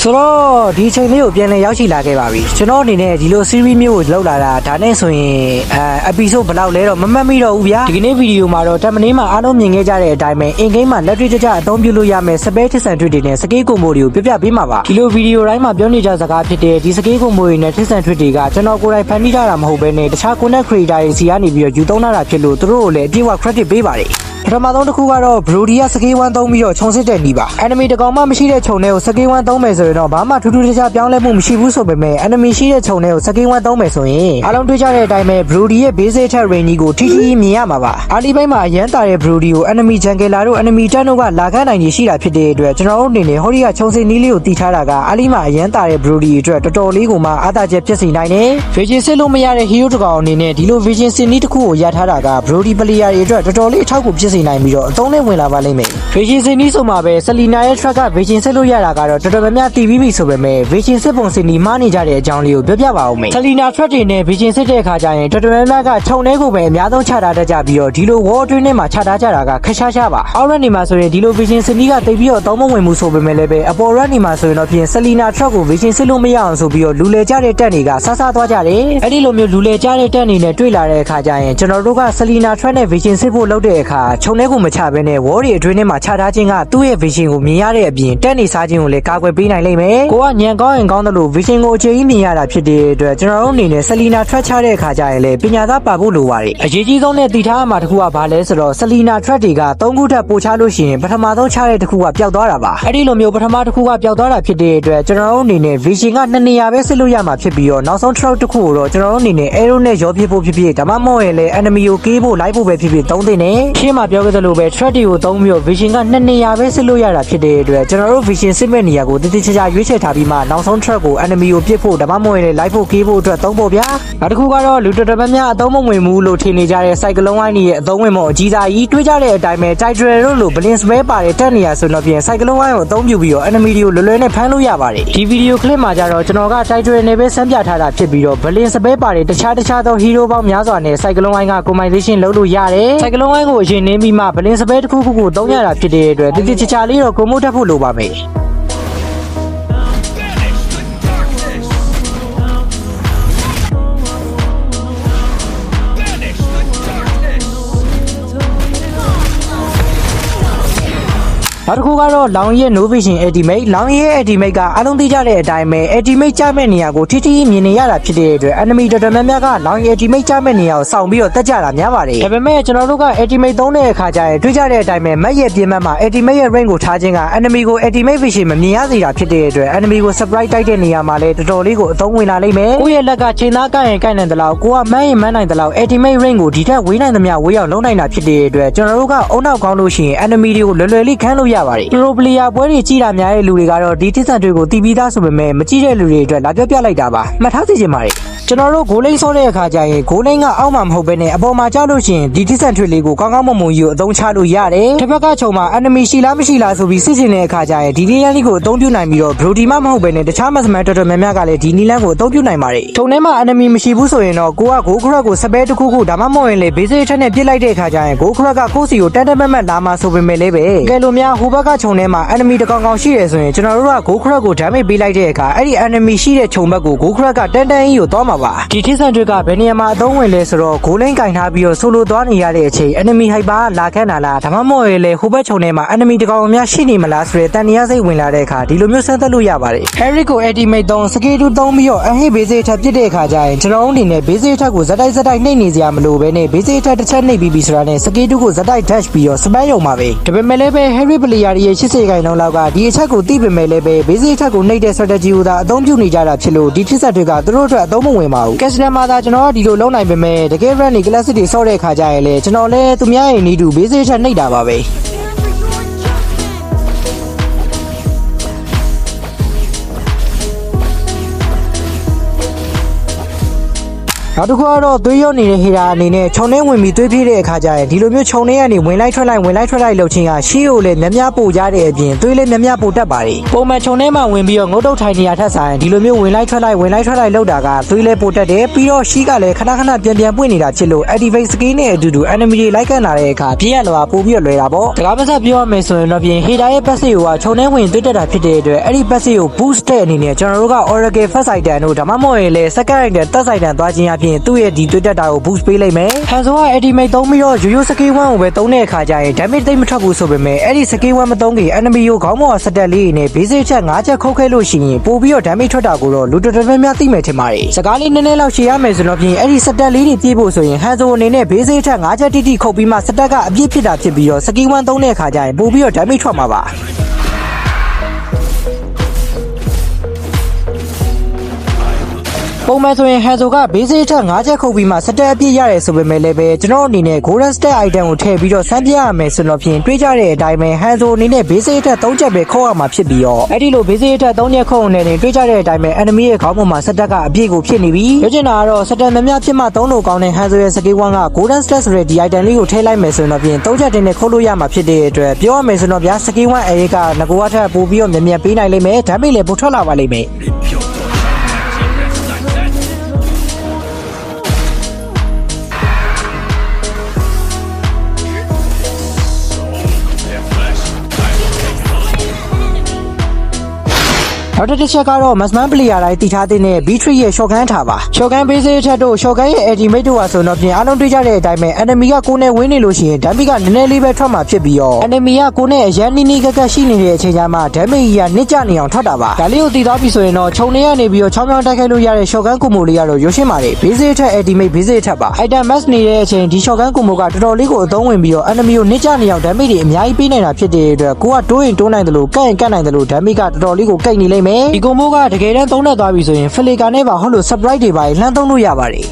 ဆိုတော့ဒီချိန်လေးကိုပြန်လည်ရောက်ရှိလာခဲ့ပါပြီကျွန်တော်အနေနဲ့ဒီလို series မျိုးကိုလောက်လာတာဒါနဲ့ဆိုရင်episode ဘယ်လောက်လဲတော့မမှတ်မိတော့ဘူးဗျာဒီကနေ့ဗီဒီယိုမှာတော့တက်မင်းမှာအားလုံးမြင်ခဲ့ကြတဲ့အတိုင်းပဲ in game မှာလက်တွေ့ကြအသုံးပြုလို့ရမယ် spell ထစ်ဆန်ထွေတွေနဲ့ skill combo တွေကိုပြပြပေးမှာပါဒီလိုဗီဒီယိုတိုင်းမှာပြောနေကြစကားဖြစ်တဲ့ဒီ skill combo တွေနဲ့ထစ်ဆန်ထွေတွေကကျွန်တော်ကိုယ်တိုင်ဖန်တီးထားတာမဟုတ်ဘဲနဲ့တခြား content creator တွေစီကနေပြီးတော့ယူသုံးထားတာဖြစ်လို့သူတို့ကိုလည်းအပြည့်အဝ credit ပေးပါတယ်ပထမဆုံးတစ်ခုကတော့ Brody က skill 1 သုံးပြီးတော့ခြုံစစ်တဲ့နည်းပါ enemy တကောင်မှမရှိတဲ့ခြုံထဲကို skill 1 သုံးမယ်ဆိုရင်တော့ဘာမှထူးထူးခြားခြားပြောင်းလဲမှုမရှိဘူးဆိုပေမဲ့ enemy ရှိတဲ့ခြုံထဲကို skill 1 သုံးမယ်ဆိုရင်အားလုံးတွေ့ကြတဲ့အတိုင်းပဲ Brody ရဲ့ basic attack range ကိုထိထိမြင်ရမှာပါအားဒီပိုင်းမှာအရန်တာတဲ့ Brody ကို enemy jungler တို့ enemy tank တို့ကလာခန့်နိုင်နေရှိတာဖြစ်တဲ့အတွက်ကျွန်တော်တို့အနေနဲ့ဟောဒီကခြုံစစ်နည်းလေးကိုတည်ထားတာကအားဒီမှာအရန်တာတဲ့ Brody အတွက်တော်တော်လေးကိုမှအားသာချက်ဖြစ်စေနိုင်တယ် Vision စစ်လို့မရတဲ့ hero တကောင်အနေနဲ့ဒီလို Vision စစ်နည်းတစ်ခုကိုရထားတာက Brody player တွေအတွက်တော်တော်လေးအထောက်အကူဖြစ်စေနိုင်ပြီးတော့အသုံးနဲ့ဝင်လာပါလိမ့်မယ် Vision စစ်နည်းဆိုမှာပဲ Selena ရဲ့ track က Vision စစ်လို့ရတာကတော့တော်တော်များများတည်ပြီးပြီဆိုပေမဲ့ Vision စစ်ပုံစစ်နည်းမှားနေကြတဲ့အကြောင်းလေးကိုပြောပြပါဦးမယ် Selena track တွေနဲ့ Vision စစ်တဲ့အခါကျရင်တော်တော်များများကခြုံထဲကိုပဲအများဆုံးချထားတတ်ကြပြီးတော့ဒီလို wall အတွင်းထဲမှာချထားကြတာကခက်ရှားရှားပါအောက်ရက်နေမှာဆိုရင်ဒီလို Vision စစ်နည်းကတိတ်ပြီးတော့အသုံးမဝင်မှုဆိုပေမဲ့လည်းပဲအပေါ်ရက်နေမှာဆိုရင်တော့ပြင် Selena track ကို Vision စစ်လို့မရအောင်ဆိုပြီးတော့လူလေကြတဲ့တက်တွေကဆဆသွားကြတယ်အဲ့ဒီလိုမျိုးလူလေကြတဲ့တက်နေနဲ့တွေ့လာတဲ့အခါကျရင်ကျွန်တော်တို့က Selena track နဲ့ Vision စစ်ဖို့လုပ်တဲ့အခါခြုံထဲကိုမချဘဲနဲ့ wall တွေအတွင်းထဲမှာချထားခြင်းကသူ့ရဲ့ Vision ကိုမြင်ရတဲ့အပြင်တက်နေစားခြင်းကိုလည်းကာကွယ်ပေးနိုင်လိမ့်မယ်ကိုကညံကောင်းရင်ကောင်းတယ်လို့ Vision ကိုအချိန်ကြီးမြင်ရတာဖြစ်တဲ့အတွက်ကျွန်တော်တို့အနေနဲ့ Selena track ချတဲ့အခါကျရင်လည်းပညာသားပါဖို့လိုပါတယ်အရေးကြီးဆုံးနဲ့တည်ထားရမှာတစ်ခုကဘာလဲဆိုတော့ Selena track တွေက3ခုထပ်ပို့ချလို့ရှိရင်ပထမဆုံးချတဲ့တစ်ခုကပျောက်သွားတာပါအဲ့ဒီလိုမျိုးပထမတစ်ခုကပျောက်သွားတာဖြစ်တဲ့အတွက်ကျွန်တော်တို့အနေနဲ့ Vision က2နေရာပဲစစ်လို့ရမှာဖြစ်ပြီးတော့နောက်ဆုံး track တစ်ခုကိုတော့ကျွန်တော်တို့အနေနဲ့ arrow နဲ့ရောပြဖို့ဖြစ်ဖြစ်ဒါမှမဟုတ်ရင်လည်း enemy ကိုကေးဖို့လိုက်ဖို့ပဲဖြစ်ဖြစ်သုံးသင့်တယ်ရှင်းမှာပြောခဲ့သလိုပဲ track တွေကိုသုံးပြီးတော့ Vision က2နေရာပဲစစ်လို့ရတာဖြစ်တဲ့အတွက်ကျွန်တော်တို့ Vision စစ်မဲ့နေရာကိုတည်တည်ချာချာရွေးချယ်ထားပြီးမှနောက်ဆုံး track ကို enemy ကိုပြစ်ဖို့ဒါမှမဟုတ်ရင်လိုက်ဖို့ကေးဖို့အတွက်သုံးဖို့ဗျာနောက်တစ်ခုကတော့လူတော်တော်များများအသုံးမဝင်ဘူးလို့ထင်နေကြတဲ့ cyclone wine ရဲ့အသုံးဝင်မှုအကြီးစားကြီးတွေးကြတဲ့အတိုင်းပဲ title တို့လို blink spell ပါတဲ့တက်နေရာဆိုတော့ပြင် cyclone wine ကိုအသုံးပြုပြီးတော့ enemy တွေကိုလွယ်လွယ်နဲ့ဖမ်းလို့ရပါတယ်ဒီဗီဒီယို clip မှာကြတော့ကျွန်တော်က title နဲ့ပဲစမ်းပြထားတာဖြစ်ပြီးတော့ blink spell ပါတဲ့တခြားသော hero ပေါင်းများစွာနဲ့ cyclone wine က combination လုပ်လို့ရတယ် cyclone wine ကိုအရင်နင်းပြီးမှ blink spell တစ်ခုခုကိုသုံးရတာဖြစ်တဲ့အတွက်တိတိကျကျလေးတော့ promote တက်ဖို့လိုပါမယ်နောက်တစ်ခုကတော့လောင်ရဲ့ no vision ultimate လောင်ရဲ့ ultimate ကအားလုံးသိကြတဲ့အတိုင်းပဲ ultimate ကျမဲ့နေရာကိုထိထိမြင်နေရတာဖြစ်တဲ့အတွက် enemy တော်တော်များများကလောင်ရဲ့ ultimate ကျမဲ့နေရာကိုစောင့်ပြီးတော့တက်ကြတာများပါတယ်ဒါပေမဲ့ကျွန်တော်တို့က ultimate သုံးတဲ့အခါကျရင်တွေ့ကြတဲ့အတိုင်းပဲ map ရဲ့ပြင်မှ ultimate ရဲ့ range ကိုထားခြင်းက enemy ကို ultimate vision မမြင်ရစေတာဖြစ်တဲ့အတွက် enemy ကို surprise တိုက်တဲ့နေရာမှာလည်းတော်တော်လေးကိုအသုံးဝင်လာလိမ့်မယ်ကိုယ့်ရဲ့လက်ကချိန်သားကိုက်ရင်ကိုက်နိုင်တယ်လို့ကိုကမှန်းရင်မှန်းနိုင်တယ်လို့ ultimate range ကိုဒီထက်ဝေးနိုင်သမျှဝေးအောင်လုပ်နိုင်တာဖြစ်တဲ့အတွက်ကျွန်တော်တို့ကအုံနောက်ကောင်းလို့ရှိရင် enemy တွေကိုလွယ်လွယ်လေးခန်းလို့ရပါတယ်Pro player ပွဲတွေကြည့်တာများတဲ့လူတွေကတော့ဒီတစ်ဆန်တွေကိုတီးပြီးသားဆိုပေမဲ့မကြည့်တဲ့လူတွေအတွက်လာပြောပြလိုက်တာပါမှတ်ထားစီခြင်းပါတယ်ကျွန်တော်တို့ဂိုးလိန်ဆောတဲ့အခါကျရင်ဂိုးလိန်ကအောက်မှာမဟုတ်ဘဲနဲ့အပေါ်မှာကျလို့ရှိရင်ဒီတစ်ဆန်ထွေလေးကိုကောင်းကောင်းမွန်မွန်ကြီးကိုအသုံးချလို့ရတယ်တစ်ဖက်ကချုံမှာ enemy ရှိလားမရှိလားဆိုပြီးစစ်ကျင်တဲ့အခါကျရင်ဒီနီလန်းလေးကိုအသုံးပြုနိုင်ပြီးတော့ Brody မဟုတ်ဘဲနဲ့တခြားမတ်စမန်တော်တော်များများကလည်းဒီနီလန်းကိုအသုံးပြုနိုင်ပါတယ်ထုံထဲမှာ enemy မရှိဘူးဆိုရင်တော့ကိုကဂိုးခရက်ကိုစပယ်တစ်ခုခုဒါမှမဟုတ်ရင်လေ basic ထက်နဲ့ပြစ်လိုက်တဲ့အခါကျရင်ဂိုးခရက်ကကိုယ့်စီကိုတန်းတန်းမတ်မတ်လာမှာဆိုပေမဲ့လည်းပဲကဲလို့များဟိုဘက်ကချုံထဲမှာ enemy တကောင်ကောင်ရှိတယ်ဆိုရင်ကျွန်တော်တို့ကဂိုးခရက်ကို damage ပေးလိုက်တဲ့အခါအဲ့ဒီ enemy ရှိတဲ့ချုံဘက်ကိုဂိုးခရက်ကတန်းတန်းကြီးကိုသွားမှာပါဒီတစ်ဆန်တွေကဘယ်နေရာမှာအသုံးဝင်လဲဆိုတော့ဂိုးလိန်ကင်ထားပြီးတော့ဆိုလိုသွားနေရတဲ့အချိန် enemy hyper လာခန့်လာလားဒါမှမဟုတ်ရင်လေဟိုဘက်ချုံထဲမှာ enemy တကောင်များရှိနေမလားဆိုတဲ့တန်တရားစိတ်ဝင်လာတဲ့အခါဒီလိုမျိုးစမ်းသပ်လို့ရပါတယ် Eric ကို ultimate သုံး skill 2သုံးပြီးတော့အဟိ basic ထပ်ပြစ်တဲ့အခါကျရင်ကျွန်တော်တို့အနေနဲ့ basic ထပ်ကိုဇက်တိုက်နှိပ်နေစရာမလိုဘဲနဲ့ basic ထပ်တစ်ချက်နှိပ်ပြီးပြီဆိုတာနဲ့ skill 2ကိုဇက်တိုက် dash ပြီးတော့ spam ရုံပါပဲဒါပေမဲ့လည်းပဲ Harry player ရဲ့80ခိုင်နှုန်းလောက်ကဒီအချက်ကိုသိပေမဲ့လည်းပဲ basic ထပ်ကိုနှိပ်တဲ့ strategy ကိုသာအသုံးပြုနေကြတာဖြစ်လို့ဒီဖြစ်ဆက်တွေကသူတို့အတွက်အသုံးမဝင်ပါဘူး Customer မှာသာကျွန်တော်ကဒီလိုလုပ်နိုင်ပေမဲ့တကယ် run နေ classic တွေဆော့တဲ့အခါကျရင်လေကျွန်တော်လည်းသူများရဲ့နေတူ basic ထပ်နှိပ်တာပါပဲ နောက်တစ်ခုကတော့သွေးရောနေတဲ့ဟေရာအနေနဲ့ခြုံနှင်းဝင်ပြီးသွေးပြေးတဲ့အခါကျရင်ဒီလိုမျိုးခြုံနှင်းကနေဝင်လိုက်ထွက်လိုက်လှုပ်ခြင်းကရှေးကိုလည်းများများပို့ကြတဲ့အပြင်သွေးလည်းများများပို့တတ်ပါတယ်ပုံမှန်ခြုံနှင်းမှာဝင်ပြီးတော့ငုတ်တုတ်ထိုင်နေရထက်ဆိုင်ဒီလိုမျိုးဝင်လိုက်ထွက်လိုက်လှုပ်တာကသွေးလည်းပို့တတ်တယ်ပြီးတော့ရှီးကလည်းခဏပြန်ပွင့်နေတာဖြစ်လို့ activate skill နဲ့အတူတူ enemy တွေလိုက်ကန်လာတဲ့အခါပြည့်ရလောပို့ပြီးလွယ်တာပေါ့တကားမဆက်ပြောရမယ်ဆိုရင်တော့ပြင်ဟေရာရဲ့ passive ကိုခြုံနှင်းဝင်သွေးတက်တာဖြစ်တဲ့အတွက်အဲ့ဒီ passive ကို boost တဲ့အနေနဲ့ကျွန်တော်တို့က oracle first item တို့ဒါမှမဟုတ်ရင်လည်း second item third item သွားခြင်းအပြင်သူ့ရဲ့ဒီသွေးတက်တာကို boost ပေးလိုက်မယ်ဟန်ဆိုက ultimate သုံးပြီးတော့ yo skill 1ကိုပဲသုံးတဲ့အခါကျရင် damage သိမ့်မထွက်ဘူးဆိုပေမဲ့အဲ့ဒီ skill 1မသုံးခင် enemy ကိုခေါင်းပေါ်စတက်လေးနဲ့ basic ချက်5ချက်ခုတ်ခဲလို့ရှိရင်ပို့ပြီးတော့ damage ထွက်တာကိုတော့လူတော်တော်များသိမယ်ထင်ပါတယ်စကားလေးနည်းနည်းလောက်ရှင်းရမယ်ဆိုတော့ပြင်အဲ့ဒီစတက်လေးတွေပြေးဖို့ဆိုရင်ဟန်ဆိုအနေနဲ့ basic ချက်5ချက်တိတိခုတ်ပြီးမှစတက်ကအပြည့်ဖြစ်တာဖြစ်ပြီးတော့ skill 1သုံးတဲ့အခါကျရင်ပို့ပြီးတော့ damage ထွက်မှာပါပုံမှန်ဆိုရင်ဟန်ဆိုက basic ထက်5ချက်ခုတ်ပြီးမှစတက်အပြည့်ရတယ်ဆိုပေမဲ့လည်းပဲကျွန်တော်အနေနဲ့ golden stat item ကိုထည့်ပြီးတော့စမ်းပြရမယ်ဆိုတော့ဖြင့်တွေးကြတဲ့အတိုင်းပဲဟန်ဆိုအနေနဲ့ basic ထက်3ချက်ပဲခုတ်ရမှာဖြစ်ပြီးတော့အဲ့ဒီလို basic ထက်3ချက်ခုတ်နေတယ်တွေးကြတဲ့အတိုင်းပဲ enemy ရဲ့ခေါင်းပေါ်မှာစတက်ကအပြည့်ကိုဖြစ်နေပြီပြောချင်တာကတော့စတက်များဖြစ်မှ3လို့ကောင်းတဲ့ဟန်ဆိုရဲ့ skill 1က golden stat ဆိုတဲ့ဒီ item လေးကိုထည့်လိုက်မယ်ဆိုတော့ဖြင့်3ချက်တင်နဲ့ခုတ်လို့ရမှာဖြစ်တဲ့အတွက်ပြောရမယ်ဆိုတော့ဗျာ skill 1 area ကငကိုအထက်ပို့ပြီးတော့မြန်ပေးနိုင်လိမ့်မယ် damage လည်းပိုထွက်လာပါလိမ့်မယ်နောက်တစ်ချက်ကတော့ Masman player တိုင်းတည်ထားတဲ့ B3 ရဲ့ shotgun ထားပါ shotgun basic ထက်တို့ shotgun ရဲ့ ultimate တို့ဟာဆိုတော့ပြင်အားလုံးတွေ့ကြတဲ့အတိုင်းပဲ enemy ကကိုယ်နဲ့ဝင်းနေလို့ရှိရင် damage ကနည်းနည်းလေးပဲထွက်မှာဖြစ်ပြီးတော့ enemy ကကိုယ်နဲ့အရန်နီးနီးကက်ကက်ရှိနေတဲ့အချိန်ကျမှ damage ကြီးကနစ်ကျနေအောင်ထွက်တာပါဒါလေးကိုတည်သွားပြီဆိုရင်တော့ခြုံနေရနေပြီးတော့ချောင်းချောင်းတိုက်ခိုက်လို့ရတဲ့ shotgun combo လေးကတော့ရွှေရှင်းပါတယ် basic ထက် ultimate basic ထက်ပါ item max နေတဲ့အချိန်ဒီ shotgun combo ကတော်တော်လေးကိုအသုံးဝင်ပြီးတော့ enemy ကိုနစ်ကျနေအောင် damage တွေအများကြီးပေးနိုင်တာဖြစ်တဲ့အတွက်ကိုကတိုးရင်တိုးနိုင်တယ်လို့ကန့်ရင်ကန့်နိုင်တယ်လို့ damage ကတော်တော်လေးကိုကိတ်နေလိမ့်မယ်ဒီ combo ကတကယ်တမ်းသုံးတတ်သွားပြီဆိုရင် Flicker နဲ့ပါဟုတ်လို့ surprise တွေပါလှမ်းသုံးလို့ရပါတယ်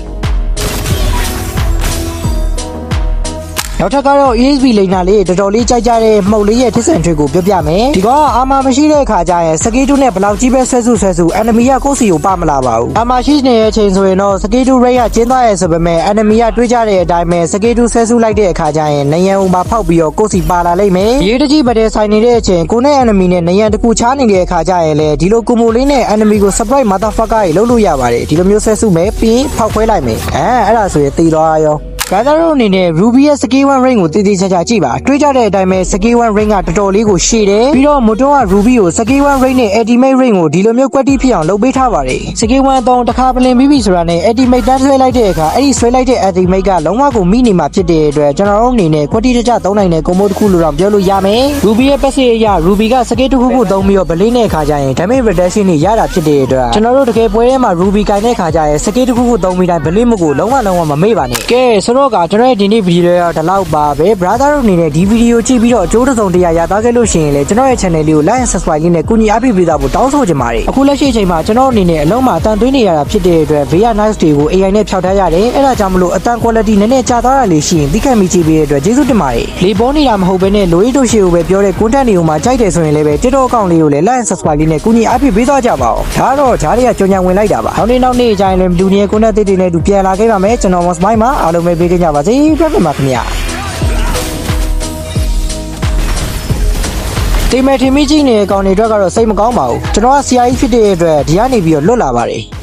နောက်ထပ်ကတော့ ESP လိန်နာလေးတော်တော်လေးကြိုက်ကြတဲ့မှုတ်လေးရဲ့ထစ်ဆန်ထွေးကိုပြောပြမယ်ဒီကောင်ကအာမာမရှိတဲ့အခါကျရင်စကေးတူးနဲ့ဘလောက်ကြီးပဲဆွဲစု enemy ကကိုယ့်စီကိုပမလာပါဘူးအာမာရှိနေတဲ့အချိန်ဆိုရင်တော့စကေးတူး rate ကကျင်းသွားရဲဆိုပေမဲ့ enemy ကတွေးကြတဲ့အတိုင်းပဲစကေးတူးဆွဲစုလိုက်တဲ့အခါကျရင်နေရန်ဦးမှာဖောက်ပြီးတော့ကိုယ့်စီပါလာလိမ့်မယ်ရေးတကြီးပတဲ့ဆိုင်နေတဲ့အချိန်ကိုနဲ့ enemy နဲ့နေရန်တစ်ခုချားနေတဲ့အခါကျရင်လေဒီလိုကွန်မိုလေးနဲ့ enemy ကို surprise motherfucker တွေလုပ်လို့ရပါတယ်ဒီလိုမျိုးဆွဲစုမယ်ပြီးဖောက်ခွဲလိုက်မယ်အဲ့ဒါဆိုရင်တည်သွားရောဒါကြတော့အနေနဲ့ Ruby ရဲ့ skill 1 rank ကိုတည်တည်ချာချာကြည့်ပါတွေးကြတဲ့အတိုင်းပဲ skill 1 rank ကတော်တော်လေးကိုရှည်တယ်ပြီးတော့မို့တော့က Ruby ကို skill 1 rank နဲ့ ultimate rank ကိုဒီလိုမျိုးကွက်တီးဖြစ်အောင်လုပ်ပေးထားပါတယ် skill 1 တော့တစ်ခါပလင်ပြီးပြီဆိုတာနဲ့ ultimate တန်းဆွဲလိုက်တဲ့အခါအဲ့ဒီဆွဲလိုက်တဲ့ ultimate ကလုံးဝကိုမိနေမှာဖြစ်တဲ့အတွက်ကျွန်တော်တို့အနေနဲ့ကွက်တီးတကြသုံးနိုင်တဲ့ combo တစ်ခုလို့တော့ပြောလို့ရမယ် Ruby ရဲ့ passive အရ Ruby က skill တစ်ခုခုသုံးပြီးတော့ဗလင်းတဲ့အခါကျရင် damage reduction တွေရတာဖြစ်တဲ့အတွက်ကျွန်တော်တို့တကယ်ပွဲထဲမှာ Ruby ကင်တဲ့အခါကျရင် skill တစ်ခုခုသုံးပြီးတိုင်းဗလင်းမကိုလုံးဝမမေ့ပါနဲ့ကဲဆိုတော့ကကျွန်တော်ဒီနေ့ဗီဒီယိုတော့ဒီလောက်ပါပဲ brother တို့အနေနဲ့ဒီဗီဒီယိုကြည့်ပြီးတော့အကျိုးတစ်စုံတစ်ရာရသွားခဲ့လို့ရှိရင်လည်းကျွန်တော်ရဲ့ channel လေးကို like and subscribe လေးနဲ့ကူညီအားပေးပေးသားဖို့တောင်းဆိုချင်ပါတယ်အခုလက်ရှိအချိန်မှာကျွန်တော်အနေနဲ့အလုံးမှာအတန်သွင်းနေရတာဖြစ်တဲ့အတွက် VR Nice တွေကို AI နဲ့ဖျောက်ထားရတယ်အဲ့ဒါကြောင့်မလို့အတန် quality နည်းနည်းကျသွားတာလေးရှိရင်သိခံမိကြည့်ပေးတဲ့အတွက်ကျေးဇူးတင်ပါတယ်လေပေါ်နေတာမဟုတ်ဘဲနဲ့လိုရီတို့ရှေ့ကိုပဲပြောတဲ့ content တွေကိုမှကြိုက်တယ်ဆိုရင်လည်းပဲ TikTok account လေးကိုလည်း like and subscribe လေးနဲ့ကူညီအားပေးပေးသွားကြပါဦးဒါတော့ဂျားတွေကကြောင်ညာဝင်လိုက်တာပါနောက်နေ့အချိန်လည်းဒူနီရဲ့ content တွေနဲ့တူပြန်လာခဲ့ပါမယ်ကျွန်တော် Moss Mike မှာအားလုံးပဲပေးကြပါစေပြတ်ပါခင်ဗျာတေမဲထင်မိကြီးနေတဲ့အကောင်တွေအတွက်ကတော့စိတ်မကောင်းပါဘူးကျွန်တော်က CI ဖြစ်တဲ့အတွက်ဒီကနေပြီးတော့လွတ်လာပါတယ်